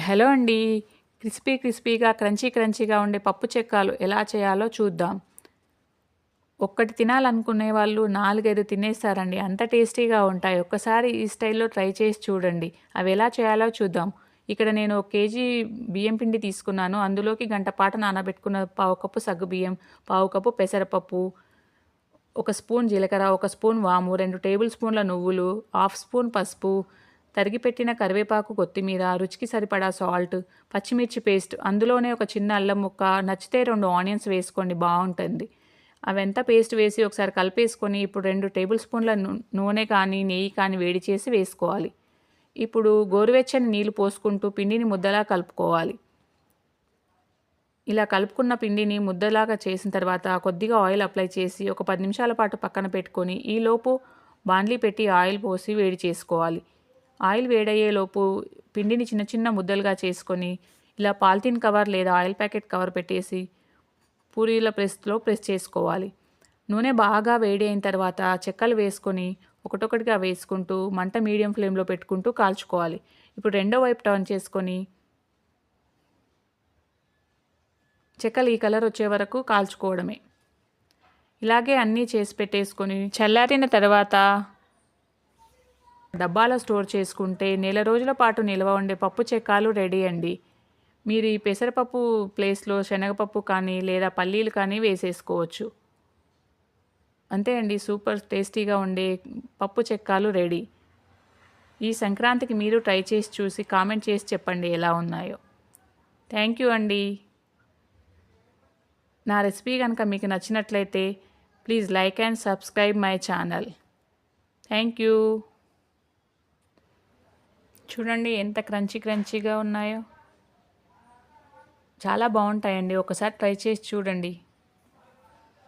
Hello అండి. క్రిస్పీగా, క్రంచీగా ఉండే పప్పు చెక్కాలు ఎలా చేయాలో చూద్దాం. ఒక్కటి తినాలనుకునే వాళ్ళు 4, 5 తినేస్తారండి. అంత టేస్టీగా ఉంటాయి. ఒక్కసారి ఈ స్టైల్‌లో ట్రై చేసి చూడండి. అవి ఎలా చేయాలో చూద్దాం. ఇక్కడ నేను 1 కేజీ బియ్యం పిండి తీసుకున్నాను. అందులోకి గంట పాటు నానబెట్టుకున్న పావు కప్పు సగ్గుబియ్యం, పావు కప్పు పెసరపప్పు, ఒక స్పూన్ జీలకర్ర, ఒక స్పూన్ వాము, 2 టేబుల్ స్పూన్ల నువ్వులు, హాఫ్ స్పూన్ పసుపు, తరిగిపెట్టిన కరివేపాకు, కొత్తిమీర, రుచికి సరిపడా సాల్ట్, పచ్చిమిర్చి పేస్ట్, అందులోనే ఒక చిన్న అల్లం ముక్క, నచ్చితే 2 ఆనియన్స్ వేసుకోండి బావుంటుంది. అవంతా పేస్ట్ వేసి ఒకసారి కలిపేసుకొని ఇప్పుడు 2 టేబుల్ స్పూన్ల నూనె కానీ, నెయ్యి కానీ వేడి చేసి వేసుకోవాలి. ఇప్పుడు గోరువెచ్చని నీళ్లు పోసుకుంటూ పిండిని ముద్దలా కలుపుకోవాలి. ఇలా కలుపుకున్న పిండిని ముద్దలాగా చేసిన తర్వాత కొద్దిగా ఆయిల్ అప్లై చేసి ఒక 10 నిమిషాల పాటు పక్కన పెట్టుకొని ఈలోపు బాండ్లీ పెట్టి ఆయిల్ పోసి వేడి చేసుకోవాలి. ఆయిల్ వేడయ్యేలోపు పిండిని చిన్న చిన్న ముద్దలుగా చేసుకొని ఇలా పాలిథీన్ కవర్ లేదా ఆయిల్ ప్యాకెట్ కవర్ పెట్టేసి పూరీల ప్రెస్ చేసుకోవాలి. నూనె బాగా వేడి అయిన తర్వాత చెక్కలు వేసుకొని ఒకటొకటిగా వేసుకుంటూ మంట మీడియం ఫ్లేమ్లో పెట్టుకుంటూ కాల్చుకోవాలి. ఇప్పుడు రెండో వైపు టర్న్ చేసుకొని చెక్కలు ఈ కలర్ వచ్చే వరకు కాల్చుకోవడమే. ఇలాగే అన్నీ చేసి పెట్టేసుకొని చల్లారిన తర్వాత డబ్బాలో స్టోర్ చేసుకుంటే నెల రోజుల పాటు నిల్వ ఉండే పప్పు చెక్కాలు రెడీ అండి. మీరు ఈ పెసరపప్పు ప్లేస్లో శనగపప్పు కానీ లేదా పల్లీలు కానీ వేసేసుకోవచ్చు. అంతే అండి, సూపర్ టేస్టీగా ఉండే పప్పు చెక్కాలు రెడీ. ఈ సంక్రాంతికి మీరు ట్రై చేసి చూసి కామెంట్ చేసి చెప్పండి ఎలా ఉన్నాయో. థ్యాంక్ యూ అండి. నా రెసిపీ కనుక మీకు నచ్చినట్లయితే please like and subscribe my channel. Thank you. చూడండి ఎంత క్రంచీగా ఉన్నాయో. చాలా బాగుంటాయండి. ఒకసారి ట్రై చేసి చూడండి.